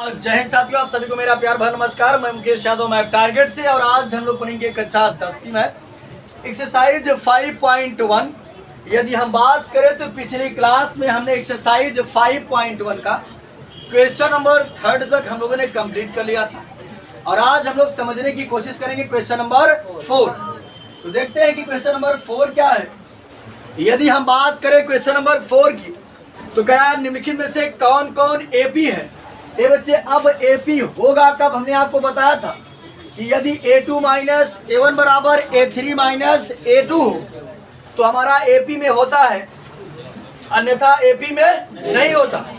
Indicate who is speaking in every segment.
Speaker 1: जय हिंद साथियों, आप सभी को मेरा प्यार भरा नमस्कार। मैं मुकेश यादव, मैं टारगेट से, और आज हम लोग पढ़ेंगे कक्षा 10 की मैथ एक्सरसाइज 5.1। यदि हम बात करें तो पिछली क्लास में हमने एक्सरसाइज 5.1 का क्वेश्चन नंबर 3 तक हम लोगों ने कंप्लीट कर लिया था, और आज हम लोग समझने की कोशिश करेंगे क्वेश्चन नंबर 4। तो देखते हैं कि क्वेश्चन नंबर 4 क्या है। यदि हम बात करें क्वेश्चन नंबर 4 की, तो क्या निम्नलिखित में से कौन कौन एपी है। ये बच्चे अब एपी होगा कब, हमने आपको बताया था कि यदि a2 माइनस a1 बराबर a3 माइनस a2 हो तो हमारा एपी में होता है, अन्यथा एपी में नहीं होता। तो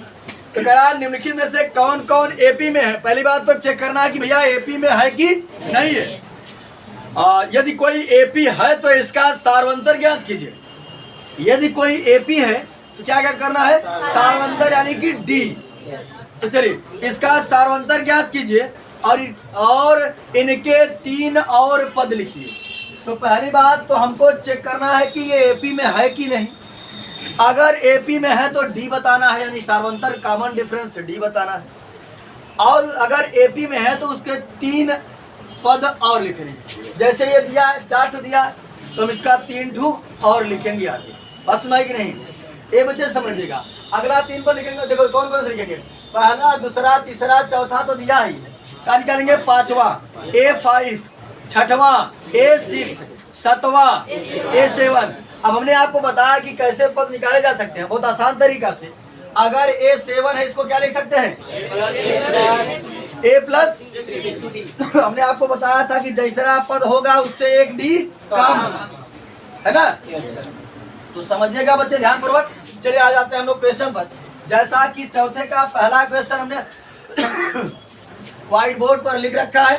Speaker 1: कह रहा है निम्नलिखित में से कौन कौन एपी में है। पहली बात तो चेक करना है कि भैया एपी में है कि नहीं है। यदि कोई एपी है तो इसका सार्वंतर ज्ञात कीजिए। यदि कोई एपी है तो क्या क्या करना है, सार्वंतर यानी कि डी। तो चलिए इसका सार्वंतर ज्ञात कीजिए और इनके 3 और पद लिखिए। तो पहली बात तो हमको चेक करना है कि ये एपी में है कि नहीं। अगर एपी में है तो डी बताना है, यानी सार्वंतर कॉमन डिफरेंस डी बताना है। और अगर एपी में है तो उसके 3 पद और लिखने हैं। जैसे ये दिया 4 दिया तो हम इसका 3 और लिखेंगे आगे। बस सुना कि नहीं, ये बच्चे समझिएगा। अगला 3 पद लिखेंगे, देखो कौन कौन से लिखेंगे, पहला दूसरा तीसरा चौथा तो दिया ही है। क्या निकालेंगे, 5वां A5, 6वां A6, 7वां A7। अब हमने आपको बताया कि कैसे पद निकाले जा सकते हैं, बहुत आसान तरीका से। अगर A7 है इसको क्या लिख सकते हैं, A प्लस। हमने आपको बताया था कि जैसा पद होगा उससे एक डी कम, है ना। तो समझिएगा बच्चे ध्यान पूर्वक। चलिए आ जाते हैं हम लोग क्वेश्चन पर। जैसा कि चौथे का पहला क्वेश्चन हमने व्हाइट बोर्ड पर लिख रखा है।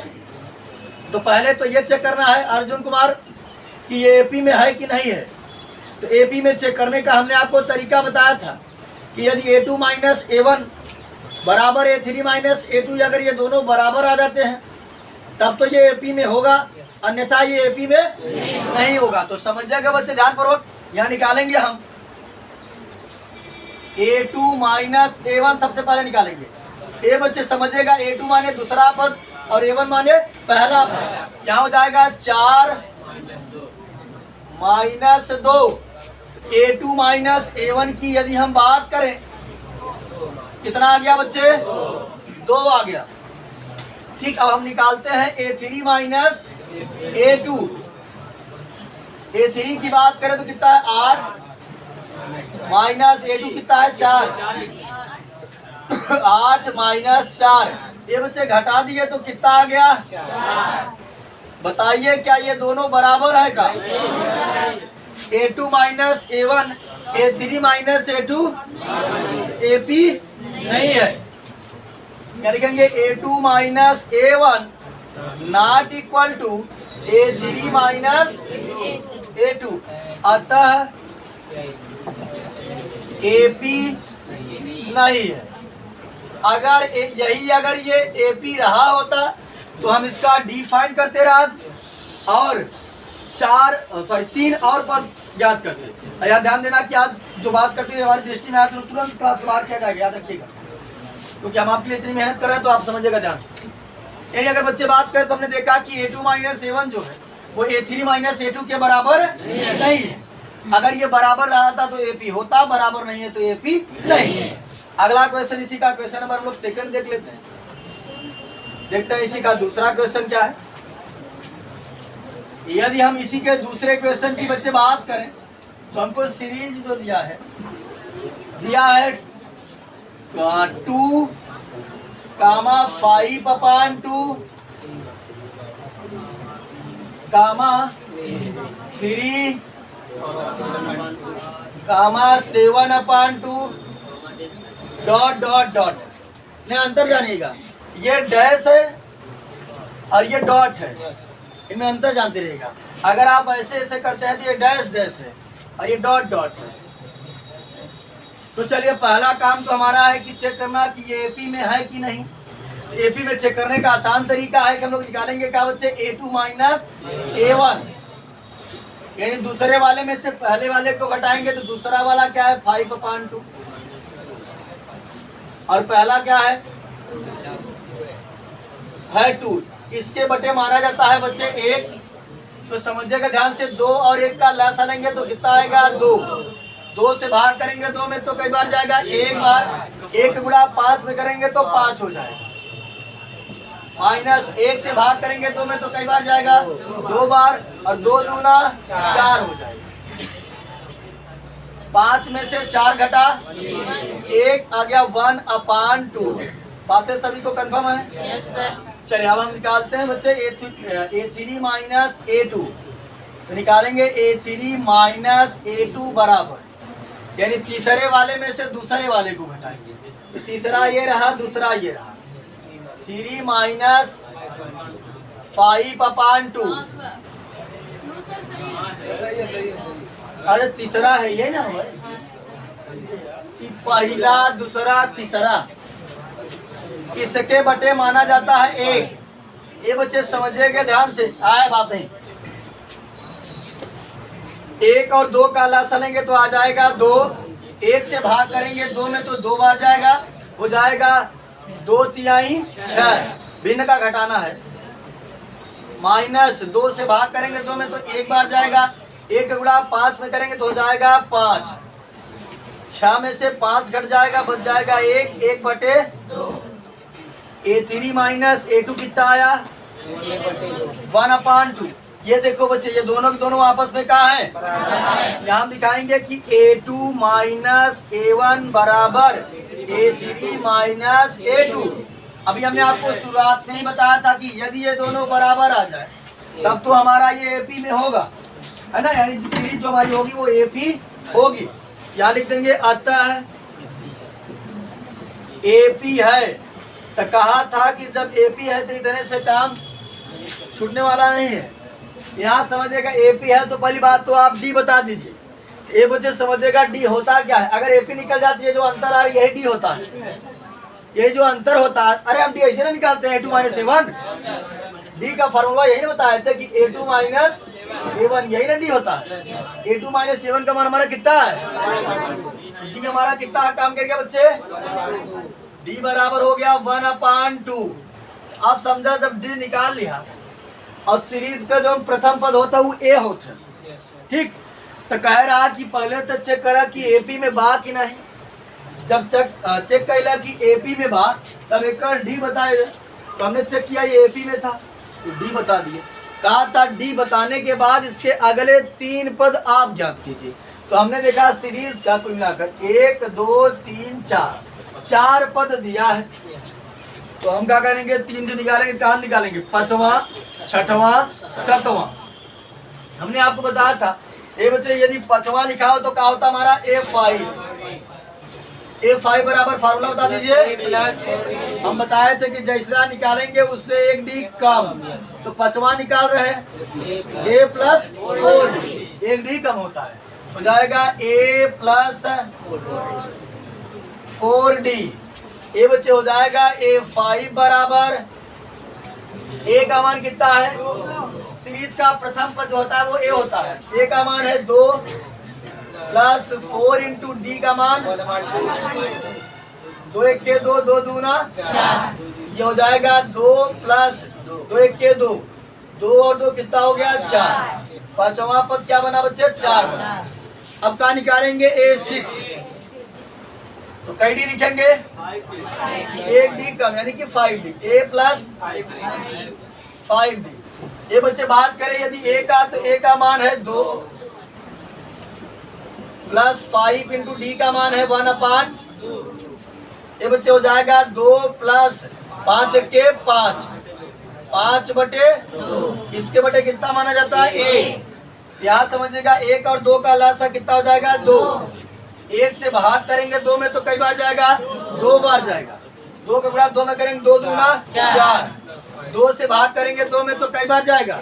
Speaker 1: तो पहले तो ये चेक करना है अर्जुन कुमार कि ये एपी में है कि नहीं है। तो एपी में चेक करने का हमने आपको तरीका बताया था कि यदि A2 माइनस A1 बराबर A3 माइनस A2, अगर ये दोनों बराबर आ जाते हैं तब तो ये एपी में होगा, अन्यथा ये एपी में नहीं होगा। तो समझिएगा बच्चे ध्यान पूर्वक। यहाँ निकालेंगे हम A2 माइनस A1 सबसे पहले निकालेंगे। ए बच्चे समझिएगा, A2 माने दूसरा पद और A1 माने पहला पद। यहाँ हो जाएगा 4 माइनस 2। A2 माइनस A1 की यदि हम बात करें कितना आ गया बच्चे, 2 आ गया। ठीक, अब हम निकालते हैं A3 माइनस A2। A3 की बात करें तो कितना है, 8 माइनस A2 कितना है, 4। 8 माइनस 4, ये बच्चे घटा दिए तो कितना आ गया, 4। बताइए क्या ये दोनों बराबर है का, A2 minus A1, A3 minus A2 AP नहीं है। क्या लिखेंगे, A2 minus A1 not equal to A3 minus A2, अतः एपी नहीं है। अगर ये एपी रहा होता तो हम इसका डी फाइंड करते रहा और 3 और पद याद करते। याद ध्यान देना कि आज जो बात करते हैं हमारी दृष्टि में आए तो तुरंत क्लास के बाहर किया जाएगा, याद रखिएगा, क्योंकि हम आपके लिए इतनी मेहनत कर रहे हैं तो आप समझिएगा ध्यान से। यानी अगर बच्चे बात करें तो हमने देखा कि A2 माइनस A1 जो है वो A3 माइनस A2 के बराबर नहीं है। अगर ये बराबर रहा था तो एपी होता, बराबर नहीं है तो एपी नहीं है। अगला क्वेश्चन इसी का क्वेश्चन नंबर हम लोग 2 देख लेते हैं। देखते हैं इसी का दूसरा क्वेश्चन क्या है। यदि हम इसी के दूसरे क्वेश्चन की बच्चे बात करें तो हमको सीरीज जो दिया है 2, 5/2, 3, 7/2 ... ने अंतर जानिएगा, ये डैश है और ये डॉट है, इनमें अंतर जानते रहेगा। अगर आप ऐसे ऐसे करते हैं तो ये डैश डैश है और ये डॉट डॉट है। तो चलिए पहला काम तो हमारा है कि चेक करना कि ये एपी में है कि नहीं। तो एपी में चेक करने का आसान तरीका है कि हम लोग निकालेंगे क्या बच्चे, A2 माइनस A1, यानी दूसरे वाले में से पहले वाले को घटाएंगे तो दूसरा वाला क्या है, 5/2, और पहला क्या है है 2, इसके बटे माना जाता है बच्चे 1। तो समझिएगा ध्यान से, 2 और 1 का लसा लेंगे तो कितना आएगा 2। 2 से भाग करेंगे 2 में तो कई बार जाएगा 1 बार। 1 गुणा 5 में करेंगे तो 5 हो जाएगा। माइनस 1 से भाग करेंगे 2 में तो कई बार जाएगा 2 बार, और 2 दूना 4 हो जाएगा। 5 में से 4 घटा 1 आ गया 1/2। बातें सभी को कंफर्म है?
Speaker 2: Yes sir.
Speaker 1: चलिए अब हम निकालते हैं बच्चे A3 माइनस A2। तो निकालेंगे A3 माइनस A2 बराबर, यानी तीसरे वाले में से दूसरे वाले को घटाएंगे। तो तीसरा ये रहा, दूसरा ये रहा। 3 माइनस 5/2। अरे तीसरा है ये ना, पहला दूसरा तीसरा, किसके बटे माना जाता है 1। ये बच्चे समझिएगा ध्यान से, आए बातें। 1 और 2 का लसा लेंगे तो आ जाएगा 2। 1 से भाग करेंगे 2 में तो 2 बार जाएगा, हो जाएगा 2 तिहाई 6। भिन्न का घटाना है। माइनस 2 से भाग करेंगे 2 में तो 1 बार जाएगा। 1 गुणा 5 में करेंगे तो हो जाएगा 5। 6 में से 5 घट जाएगा, बच जाएगा 1। 1/2। A3 माइनस A2 कितना आया 1/2। ये देखो बच्चे, ये दोनों के दोनों आपस में कहा है, यहाँ हम दिखाएंगे कि A2 माइनस A1 बराबर A3 माइनस A2। अभी हमने आपको शुरुआत में ही बताया था कि यदि ये दोनों बराबर आ जाए तब तो हमारा ये AP में होगा, है ना, यानी सीरीज जो हमारी होगी वो AP होगी। यहाँ लिख देंगे अतः AP है। तो कहा था कि जब AP है तो इतने से काम छूटने वाला नहीं है। यहाँ समझिएगा AP है तो पहली बात तो आप D बता दीजिए। ये बच्चे समझिएगा D होता क्या है। अगर AP निकल जाती है, जो अंतर आ रही है यही D होता है। ये जो अंतर होता है, अरे हम D ऐसे ना निकालते हैं A2 माइनस A1। D का फॉर्मूला यही ना बताए थे कि A2 माइनस A1, यही ना D होता है। A2 माइनस A1 का मान हमारा कितना है, D हमारा कितना काम कर गया बच्चे, D बराबर हो गया 1/2। आप समझा, जब D निकाल लिया और सीरीज का जो प्रथम पद होता है वो A होता है, ठीक। तो कह रहा कि पहले तो चेक करा कि AP में बा कि नहीं। जब चेक कैला कि AP में बा तब एक D बताएगा। तो हमने चेक किया ये AP में था तो D बता दिए। कहा था D बताने के बाद इसके अगले 3 पद आप ज्ञात कीजिए। तो हमने देखा सीरीज का कुल मिलाकर 1 2 3 4 पद दिया है। तो हम क्या करेंगे, 3 जो निकालेंगे, कहाँ निकालेंगे, 5वां 6वां 7वां। हमने आपको बताया था ये बच्चे, यदि 5वां लिखा हो तो क्या होता हमारा A5। A5 बराबर फार्मूला बता दीजिए। हम बताए थे कि जैसा निकालेंगे उससे 1 D कम। तो 5वां निकाल रहे हैं, A प्लस 4D, 1 D कम होता है, हो जाएगा A प्लस 4D। ये बच्चे हो जाएगा A5 बराबर, A का मान कितना है, सीरीज का प्रथम पद जो होता है वो A होता है। A का मान है 2 प्लस 4 इंटू D का मान 2 1 के 2, 2 दूना 4। ये हो जाएगा 2 प्लस 2 1 के 2, 2 और 2 कितना हो गया 4। 5वां पद क्या बना बच्चे, 4 बना। अब क्या निकालेंगे, A6। तो कई D लिखेंगे, 1 D कम यानी कि 5D। A plus 5D। ये बच्चे बात करें यदि A का, तो A का मान है 2 प्लस 5 इंटू D का मान है 1/2। ये बच्चे हो जाएगा 2 प्लस 5 के 5, 5/2। इसके बटे कितना माना जाता है, 1। यहाँ समझिएगा 1 और 2 का लसा कितना हो जाएगा, 2। 1 से भाग करेंगे 2 में तो कई बार जाएगा, 2 बार जाएगा। 2 का गुणा 2 में करेंगे, 2 दूना 4। 2 से भाग करेंगे 2 में तो कई बार जाएगा,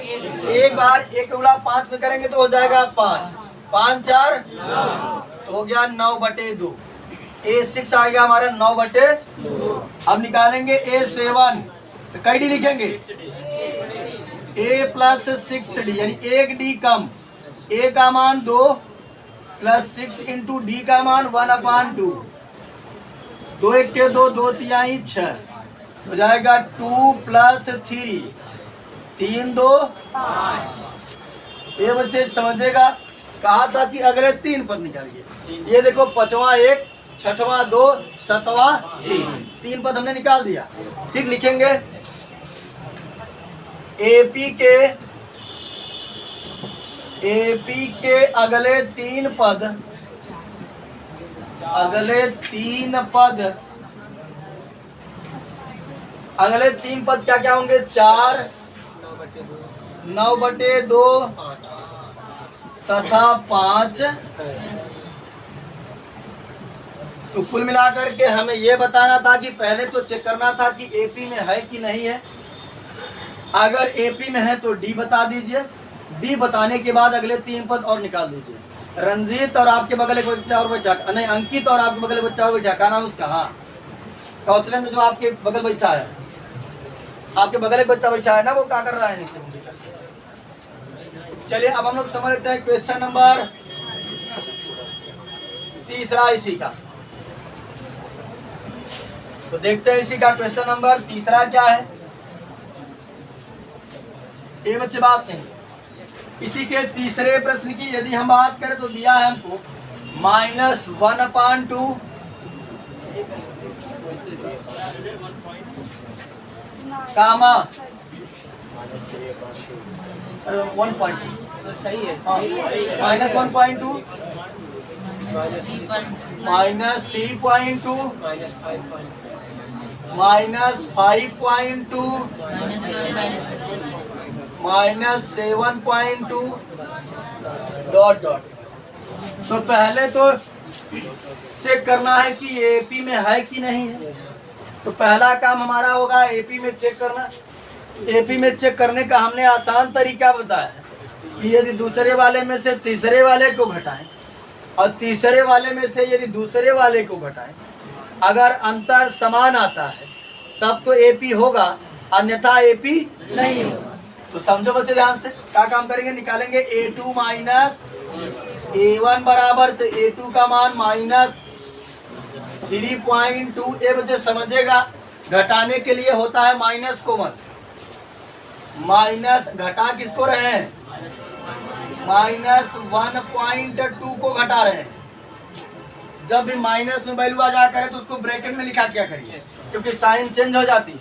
Speaker 1: 1 बार। 1 का गुणा 5 में करेंगे तो हो जाएगा 5। 5 4 तो हो गया 9/2। A6 आ गया हमारा 9/2। अब निकालेंगे A7। तो कई D लिखेंगे, A प्लस 6D यानी 1 D कम। A का मान 2 प्लस 6 इंटू D का मान 1/2। 2 1 के 2, 2 तिहाई 6। हो जाएगा 2 + 3, 3 2 5। ये बच्चे समझेगा, कहा था कि अगले 3 पद निकालिए। ये देखो 5वां 1, 6वां 2, 7वां 3 पद हमने निकाल दिया। ठीक, लिखेंगे एपी के अगले 3 पद, अगले 3 पद क्या क्या होंगे? 4, 9/2 तथा 5। तो कुल मिलाकर के हमें ये बताना था कि पहले तो चेक करना था कि एपी में है कि नहीं है। अगर एपी में है तो डी बता दीजिए, डी बताने के बाद अगले 3 पद और निकाल दीजिए। रंजीत और आपके बगल एक बच्चा और बैठा, नहीं अंकित और आपके बगल बच्चा और बैठा, क्या नाम उसका? हाँ, कौशलेंद्र, जो आपके बगल बैठा है, आपके बगल एक बच्चा बैठा है ना, वो क्या कर रहा है नीचे? चलिए अब हम लोग समझ लेते हैं क्वेश्चन नंबर 3 इसी का। तो देखते हैं इसी का क्वेश्चन नंबर 3 क्या है। ये बच्चे बात नहीं, इसी के तीसरे प्रश्न की यदि हम बात करें तो दिया है हमको -1/2 कामा 1.2, सही है, -1.2 -3.2 -5.2 -7.2 ... तो पहले तो चेक करना है कि एपी में है कि नहीं है। तो पहला काम हमारा होगा एपी में चेक करना। एपी में चेक करने का हमने आसान तरीका बताया है कि यदि दूसरे वाले में से तीसरे वाले को घटाएं और तीसरे वाले में से यदि दूसरे वाले को घटाएं, अगर अंतर समान आता है तब तो एपी होगा, अन्यथा एपी नहीं होगा। तो समझो बच्चे ध्यान से, क्या काम करेंगे? निकालेंगे A2 माइनस A1 बराबर, तो A2 का मान -3.2। ये बच्चे समझेगा, घटाने के लिए होता है माइनस कॉमन, माइनस घटा किसको रहे हैं? -1.2 को घटा रहे हैं। जब भी माइनस में वैल्यू आ जाया करे तो उसको ब्रैकेट में लिखा क्या करिए, क्योंकि साइन चेंज हो जाती है।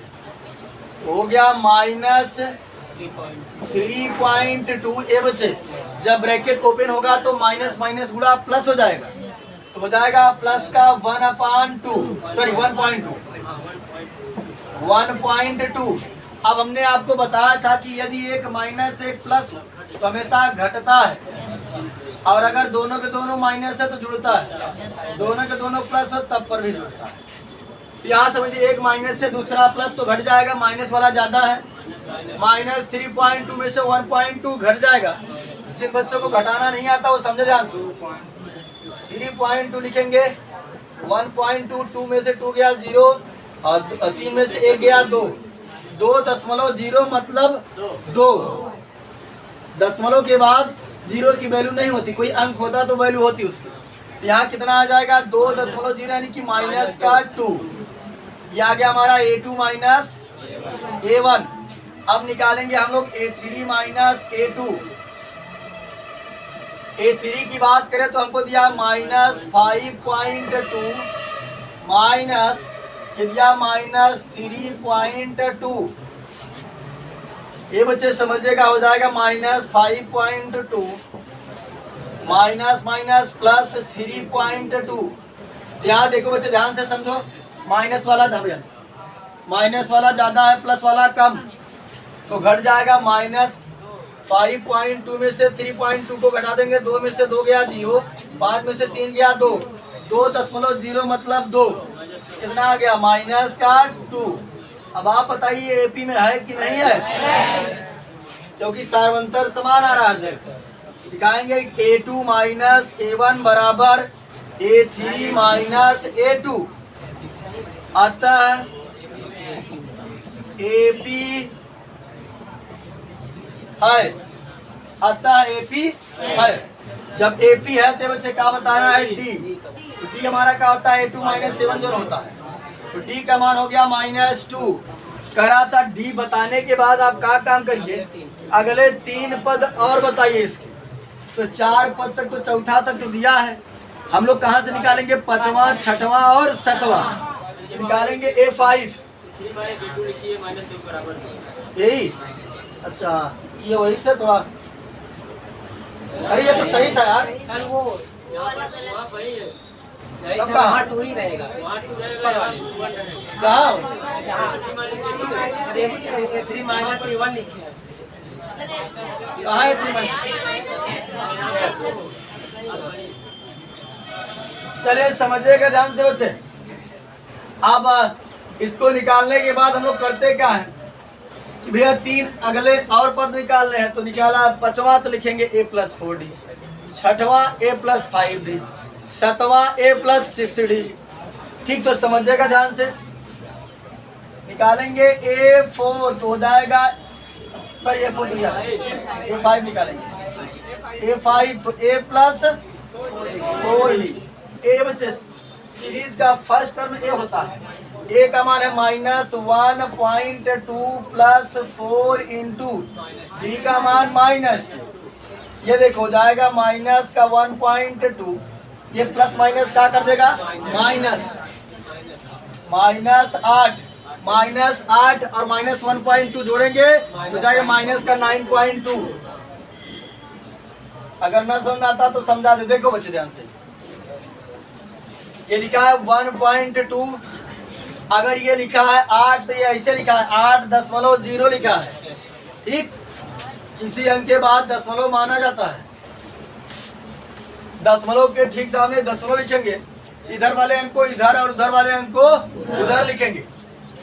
Speaker 1: हो गया -3.2। ये बच्चे जब ब्रैकेट ओपन होगा तो माइनस माइनस गुणा प्लस हो जाएगा, तो हो जाएगा प्लस का 1/2। अब हमने आपको बताया था कि यदि एक माइनस एक प्लस तो हमेशा घटता है, और अगर दोनों के दोनों माइनस है तो जुड़ता है, दोनों के दोनों प्लस हो तब पर भी जुड़ता है। तो यहाँ समझिए, एक माइनस से दूसरा प्लस तो घट जाएगा, माइनस वाला ज्यादा है, -3.2 में से 1.2 घट जाएगा। जिन बच्चों को घटाना नहीं आता वो समझे ध्यान से, 3.2 लिखेंगे, 1.2, 2 में से 2 गया 0 और 3 में से 1 गया 2, 2.0 मतलब 2। दशमलव के बाद 0 की वैल्यू नहीं होती, कोई अंक होता तो वैल्यू होती उसकी। यहाँ कितना आ जाएगा? 2.0 यानी कि -2। यह आ गया हमारा A2 माइनस A1। अब निकालेंगे हम लोग A3 माइनस A2। A3 की बात करें तो हमको दिया -5.2 माइनस दिया -3.2। ये बच्चे समझिएगा, हो जाएगा -5.2 माइनस माइनस प्लस 3.2। यहाँ देखो बच्चे ध्यान से समझो, माइनस वाला ज्यादा है, प्लस वाला कम, तो घट जाएगा। -5.2 में से 3.2 को घटा देंगे, 2 में से 2 गया 0, 5 में से 3 गया 2, 2.0 मतलब 2, कितना आ गया? -2। अब आप बताइए एपी में है कि नहीं है? क्योंकि सार्वंतर समान आ रहा है। दिखाएंगे A2 माइनस A1 बराबर A3 माइनस A2, अतः एपी है, अतः एपी है। जब एपी है तो बच्चे क्या बताना है? डी। डी हमारा क्या होता है? A2 माइनस A1 जो होता है, तो डी का मान हो गया -2। कह रहा था डी बताने के बाद आप क्या काम करिए, अगले 3 पद और बताइए इसके। तो 4 पद तक तो चौथा तक तो दिया है, हम लोग कहाँ से निकालेंगे? 5वां, 6वां और 7वां निकालेंगे। A5 यही, अच्छा ये वही था थोड़ा, अरे ये तो सही था यार
Speaker 2: सर वो
Speaker 1: कहाँ
Speaker 2: 2 ही रहेगा।
Speaker 1: कहाँ
Speaker 2: 3 माइनस A1 लिखे हैं।
Speaker 1: कहाँ है 3 चलिए समझिएगा ध्यान से बच्चे। अब इसको निकालने के बाद हम लोग करते क्या है कि भैया 3 अगले और पद निकाल रहे हैं, तो निकाला 5वां तो लिखेंगे A+4D, 6वां A+5D, 7वां A+6D। ठीक, तो समझिएगा ध्यान से। निकालेंगे A4 तो हो जाएगा, पर A4 दिया, A5 निकालेंगे। A5 तो A+4D। ए बच्चे सीरीज का फर्स्ट टर्म ए होता है, ए का मान है -1.2 प्लस 4 इंटू डी का मान -2। ये देखो हो जाएगा माइनस का 1.2, ये प्लस माइनस क्या कर देगा? -8 और -1.2 जोड़ेंगे तो जाएगा माइनस का 9.2। अगर ना समझ में आता तो समझा दे। देखो बच्चे ध्यान से, ये लिखा है 1.2, अगर ये लिखा है 8 तो ये ऐसे लिखा है 8.0 लिखा है। ठीक, किसी अंक के बाद दशमलव माना जाता है, दशमलव के ठीक सामने दशमलव लिखेंगे, इधर वाले अंक को इधर और उधर वाले अंक को उधर लिखेंगे।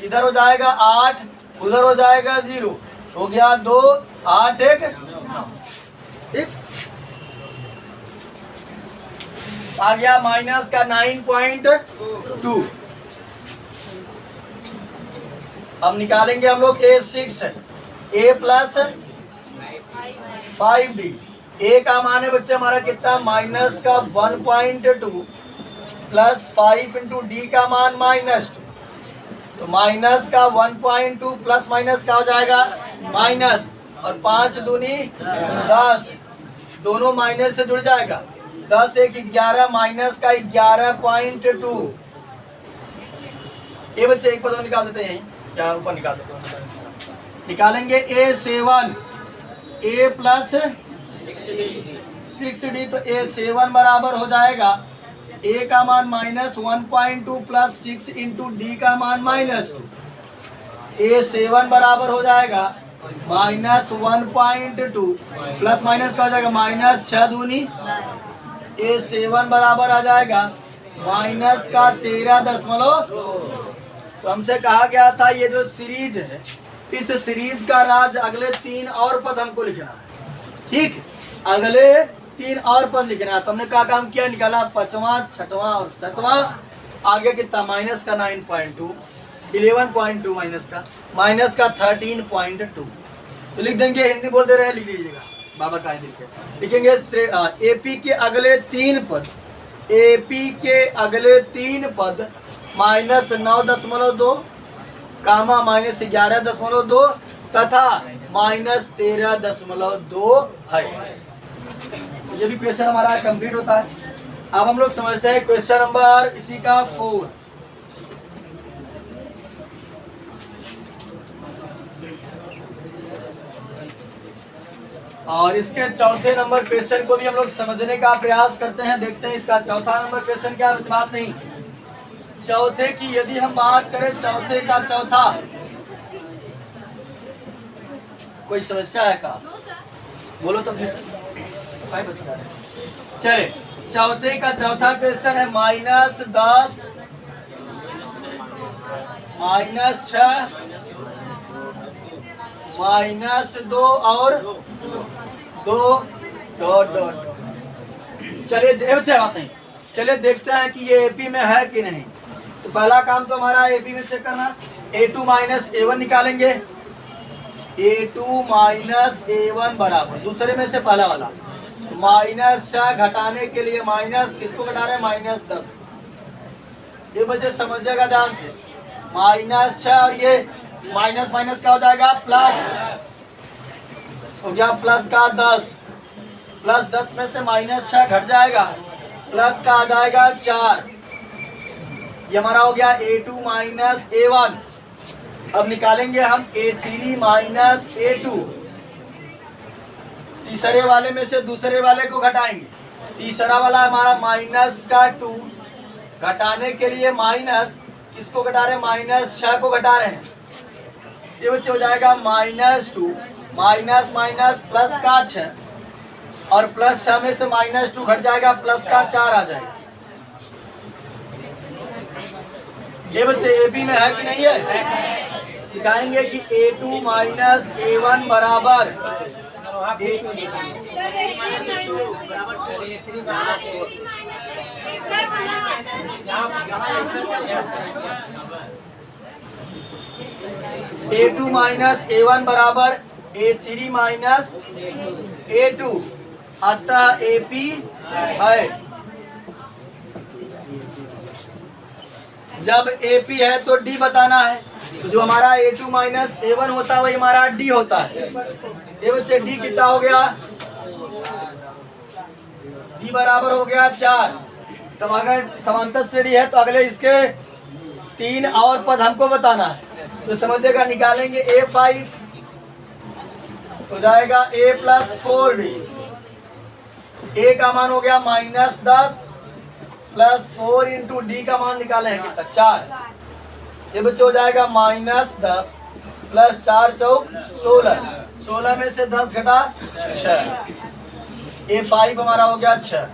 Speaker 1: इधर हो जाएगा 8, उधर हो जाएगा 0, हो गया 2, 8, 1, 9। ठीक, आ गया माइनस का 9.2। अब निकालेंगे हम लोग A6 A+5D। ए का मान है बच्चे हमारा कितना? माइनस का 1.2 प्लस 5 इंटू डी का मान -2, तो माइनस का 1.2 प्लस माइनस क्या हो जाएगा? माइनस, और 5 दूनी 10, दोनों माइनस से जुड़ जाएगा। 10 1 11 माइनस का 11.2। ये बच्चे एक पद में निकाल देते हैं, यहीं क्या ऊपर निकाल देते हैं। निकालेंगे A7 A+6D, तो A7 बराबर हो जाएगा A का मान -1.2 प्लस 6 इंटू डी का मान -2। A7 बराबर हो जाएगा -1.2 प्लस माइनस का हो जाएगा -6 दूनी। A7 बराबर आ जाएगा माइनस का 13.2। तो हमसे कहा गया था ये जो सीरीज है, इस सीरीज का राज अगले 3 और पद हमको लिखना है। ठीक, अगले 3 और पद लिखना है। तो हमने क्या काम किया? निकाला 5वां, 6वां और 7वां। आगे कितना? माइनस का 9.2, 11.2 माइनस का 13.2। तो लिख देंगे, हिंदी बोल दे रहे हैं, लिख लीजिएगा बाबा का हिंदी लिखेंगे। एपी के अगले 3 पद, एपी के अगले 3 पद -9.2 कामा -11.2 तथा -13.2 है। ये भी क्वेश्चन हमारा कंप्लीट होता है। अब हम लोग समझते हैं क्वेश्चन नंबर इसी का 4। और इसके चौथे नंबर क्वेश्चन को भी हम लोग समझने का प्रयास करते हैं। देखते हैं इसका चौथा नंबर क्वेश्चन क्या है। बात नहीं, चौथे की यदि हम बात करें, चौथे का चौथा, कोई समस्या है का? बोलो तो फिर। चले, चौथे का चौथा क्वेश्चन है -10 -6 -2 और 2 डॉट डॉट। चलिए बातें, चलिए देखते हैं कि ये एपी में है कि नहीं। तो पहला काम तो हमारा एपी में चेक करना। A2 माइनस A1 निकालेंगे। A2 माइनस A1 बराबर, दूसरे में से पहला वाला -6 घटाने के लिए माइनस किसको घटा रहे हैं? -10। ये बच्चे समझिएगा ध्यान से, -6 और ये माइनस माइनस क्या हो जाएगा प्लस, हो गया प्लस का 10, प्लस 10 में से माइनस 6 घट जाएगा, प्लस का आ जाएगा 4। ये हमारा हो गया A2 माइनस A1। अब निकालेंगे हम A3 माइनस A2। तीसरे वाले में से दूसरे वाले को घटाएंगे। तीसरा वाला हमारा माइनस का 2, घटाने के लिए माइनस किसको घटा रहे हैं, माइनस 6 को घटा रहे हैं। ये बच्चे हो जाएगा -2, माइनस माइनस प्लस का 6, और प्लस 6 में से -2 घट जाएगा, प्लस का 4 आ जाएगा। ये बच्चे एपी में है कि नहीं है? दिखाएंगे कि A2 माइनस A1 बराबर A2 माइनस A1 बराबर A3 माइनस A2, अतः AP है। जब AP है तो D बताना है, तो जो हमारा A2 माइनस A1 होता है वही हमारा D होता है। ये बच्चे D कितना हो गया, D बराबर हो गया 4। तब अगर समांतर श्रेणी है तो अगले इसके 3 और पद हमको बताना है, तो समझिएगा निकालेंगे A5 तो जाएगा A प्लस 4D। A का मान हो गया -10 प्लस 4 इंटू D का मान निकाले हैं कितना 4। ये बच्चे हो जाएगा -10 प्लस 4 चौक 16, 16 में से 10 घटा 6। A5 हमारा हो गया 6।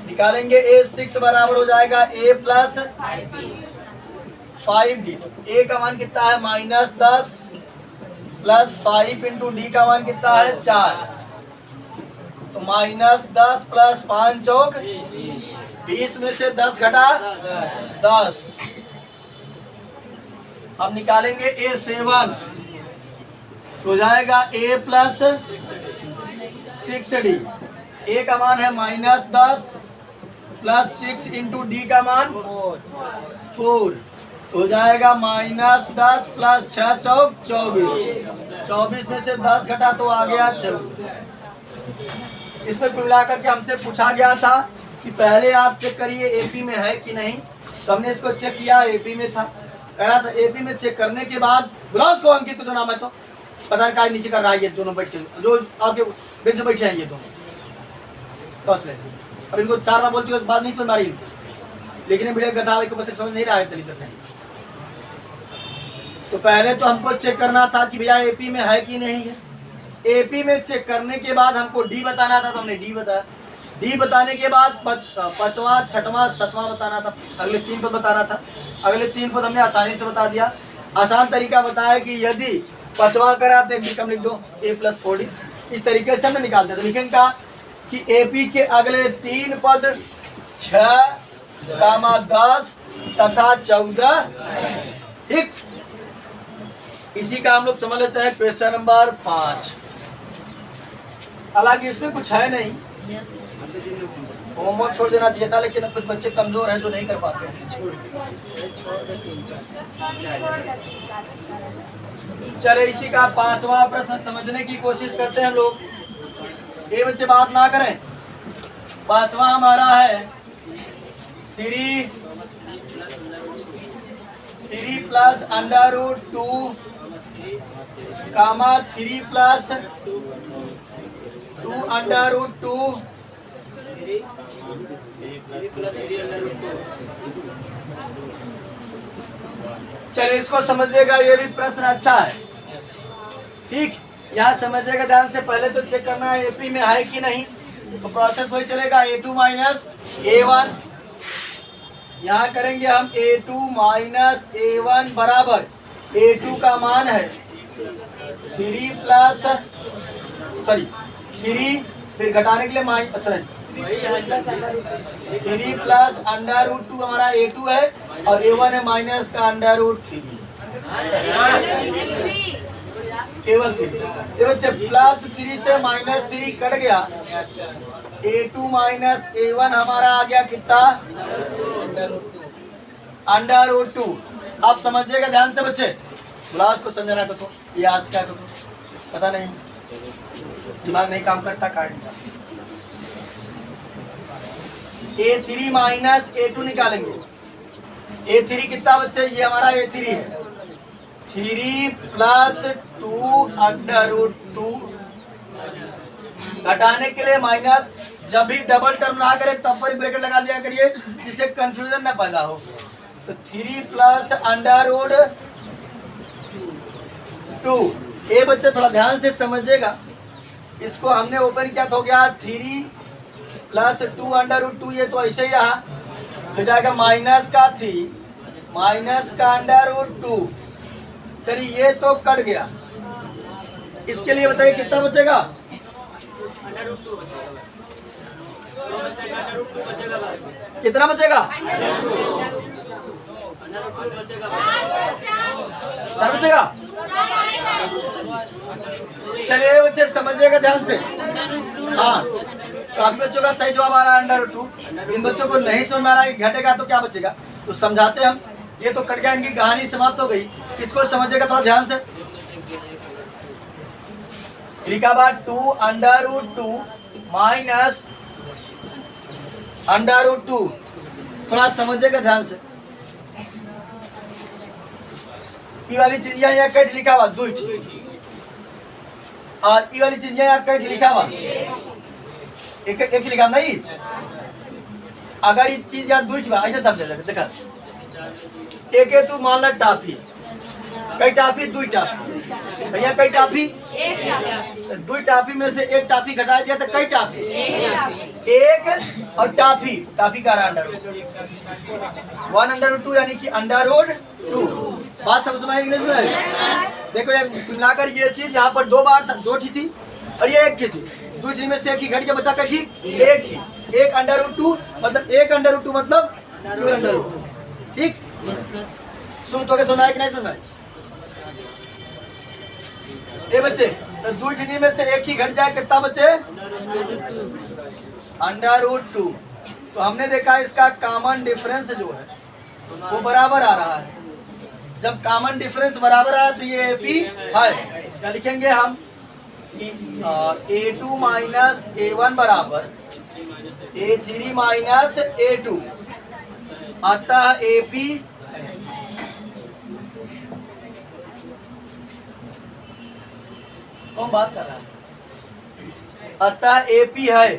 Speaker 1: निकालेंगे A6 बराबर हो जाएगा A प्लस 5D। तो A का मान कितना है -10 प्लस 5 इंटू D का मान कितना है 4। तो -10 प्लस 5 चौक 20 में से 10 घटा 10। अब निकालेंगे A7 तो हो जाएगा A प्लस 6D। A का मान है -10 प्लस 6 इंटू D का मान 4, तो हो जाएगा -10 प्लस 6 चौक 24, 24 में से 10 घटा तो आ गया 14। इसमें कुल मिलाकर के हमसे पूछा गया था कि पहले आप चेक करिए एपी में है कि नहीं, तो हमने इसको चेक किया, एपी में था। कह रहा था एपी में चेक करने के बाद बुलाओ उसको, अंकित को जो नाम है, तो पता नहीं काय नीचे कर रहा है, ये दोनों बैठ के जो आपके बेंच में बैठे हैं ये दोनों, तो अब इनको 4 बार बोलती हूँ बात नहीं सुन रही, लेकिन वीडियो गधा को बच्चे समझ नहीं रहा है तरीके से। तो पहले तो हमको चेक करना था कि भैया एपी में है कि नहीं है। एपी में चेक करने के बाद हमको डी बताना था, तो हमने डी बताया। डी बताने के बाद 5वां 6वां 7वां बताना था, अगले 3 पद बताना था। अगले 3 पद हमने आसानी से बता दिया। आसान तरीका बताया कि यदि 5वां कराते एक कम लिख दो A प्लस 4D, इस तरीके से हमने निकालते थे। लेकिन कहा कि एपी के अगले 3 पद 6, 10 तथा 14, ठीक। इसी का हम लोग समझ लेते हैं क्वेश्चन नंबर 5। हालांकि इसमें कुछ है नहीं, होमवर्क छोड़ देना चाहिए था, लेकिन अब कुछ बच्चे कमजोर हैं तो नहीं कर पाते हैं। चले इसी का 5वां प्रश्न समझने की कोशिश करते हैं हम लोग। ये बच्चे बात ना करें। 5वां हमारा है 3 प्लस √2 कामा 3 प्लस 2 √2 चलिए इसको समझिएगा, ये भी प्रश्न अच्छा है, ठीक। यहाँ समझिएगा ध्यान से। पहले तो चेक करना है एपी में है कि नहीं, तो प्रोसेस वही चलेगा A2 माइनस A1। यहाँ करेंगे हम A2 माइनस A1 बराबर A2 का मान है 3 प्लस 3, फिर घटाने के लिए -3 प्लस √2 हमारा A2 है, और A1 है माइनस का √3, केवल 3। ये बच्चे प्लस 3 से -3 कट गया, A2 माइनस A1 हमारा आ गया कितना √2। अब समझिएगा ध्यान से बच्चे, क्लास को समझना है तो ये आज क्या करो पता नहीं, दिमाग नहीं काम करता काटने का। A3 माइनस A2 निकालेंगे। A3 कितना बच्चे, ये हमारा A3 है, 3 प्लस 2 अंडर रूट 2, घटाने के लिए माइनस, जब भी डबल टर्म ना करे तब पर ब्रैकेट लगा दिया करिए जिससे कंफ्यूजन ना पैदा हो। तो 3 प्लस अंडर रूट 2। ये बच्चे थोड़ा ध्यान से समझिएगा, इसको हमने ओपन किया तो हो गया 3 प्लस 2 अंडर रूट 2, ये तो ऐसे ही रहा, हो जाएगा माइनस का 3 माइनस का अंडर रूट 2। चलिए ये तो कट गया, इसके लिए बताइए कितना बचेगा, कितना बचेगा, 4 बचेगा। चलिए बच्चे समझिएगा ध्यान से। हाँ, काफी बच्चों का सही जवाब आ रहा है अंडर रूट 2। इन बच्चों को नहीं समझ में आ रहा है कि घटेगा तो क्या बचेगा, तो समझाते हम। ये तो कट गया, इनकी कहानी समाप्त हो गई, इसको समझिएगा थोड़ा ध्यान से। लिखा बात 2 under root 2 minus under root 2, थोड़ा समझिएगा ध्यान से। ये वाली चीज यहाँ कट लिखा हुआ 2, और ये वाली चीज यहाँ कट लिखा हुआ एक ही लिखा नहीं। अगर ये चीज यहाँ 2 ऐसे समझ देखा, एक है तू मान ला टाफी, कई टाफी 2 टाफी, भैया कई टाफी 2 टाफी में से एक टाफी घटा दिया तो कई टाफी, एक और टाफी, टाफी का अंडर रूट 1 अंडर रूट 2 यानी कि अंडर रूट 2। बात समझ में इंग्लिश में? देखो ये मिलाकर ये चीज यहाँ पर 2 बार 2 थी और ये 1 थी, 2 में से एक ही घट के बचा का ठीक 1 ही, 1 अंडर रूट 2 मतलब 1 अंडर रूट 2 मतलब 2 अंडर रूट 2। ठीक, सुन तो के सुना है कि नहीं सुना है ये बच्चे? तो 2 में से एक ही घट जाए, कितना बच्चे, अंडर रूट 2। तो हमने देखा इसका कॉमन डिफरेंस जो है वो बराबर आ रहा है। जब कॉमन डिफरेंस बराबर आया तो ये AP है, क्या लिखेंगे हम, A2 माइनस A1 बराबर A3 माइनस A2, अतः AP कौन बात कर रहा है, अतः AP है।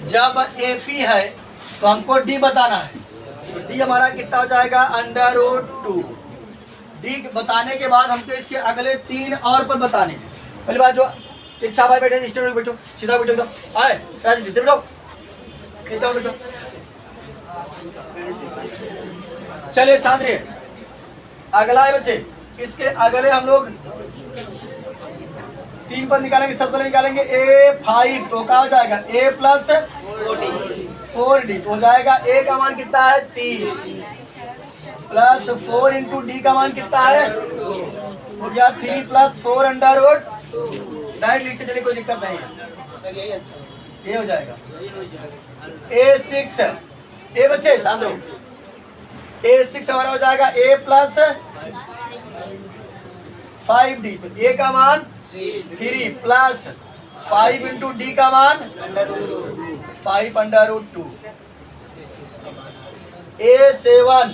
Speaker 1: जब AP है तो हमको D बताना है, तो D हमारा कितना हो जाएगा, अंडर रूट 2। D बताने के बाद हमको इसके अगले 3 और पद बताने हैं। पहली बात जो इच्छा भाई बैठे, स्टूडेंट बैठो, सीधा बैठो एकदम, आए बैठो, बैठो। चलिए शांत रहिए, अगला है बच्चे, इसके अगले हम लोग 3 पद निकालेंगे। सब पहले निकालेंगे A5, तो क्या हो जाएगा, A प्लस 4D, तो हो जाएगा A का मान कितना है 3 प्लस 4 इंटू D का मान कितना है, हो गया 3 प्लस 4 अंडर रूट। डायरेक्ट लिखते चलिए, कोई दिक्कत नहीं है, ये हो जाएगा A6। ए बच्चे शांत रहो, A6 हमारा हो जाएगा A प्लस 5D, तो A का मान 3 प्लस 5 इंटू D का मान 5 अंडर रूट 2। A7,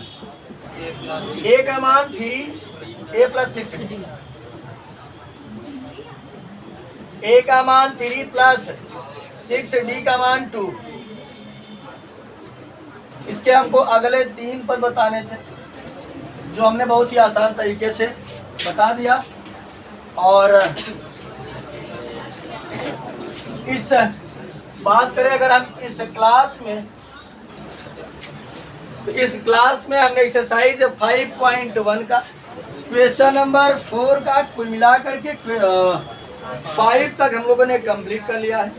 Speaker 1: A का मान 3, A प्लस 6D, A का मान 3 प्लस 6D का मान 2। इसके हमको अगले 3 पद बताने थे, जो हमने बहुत ही आसान तरीके से बता दिया। और इस बात करें अगर हम इस क्लास में, तो इस क्लास में हमने एक्सरसाइज 5.1 का क्वेश्चन नंबर 4 का कुल मिलाकर के 5 तक हम लोगों ने कंप्लीट कर लिया है।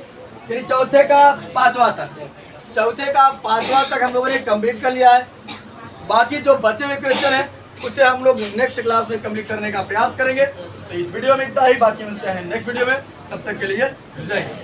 Speaker 1: फिर चौथे का 5वां तक हम लोगों ने कंप्लीट कर लिया है। बाकी जो बचे हुए क्वेश्चन है उसे हम लोग नेक्स्ट क्लास में कंप्लीट करने का प्रयास करेंगे। तो इस वीडियो में इतना ही, बाकी मिलते हैं नेक्स्ट वीडियो में, तब तक के लिए जय हिंद।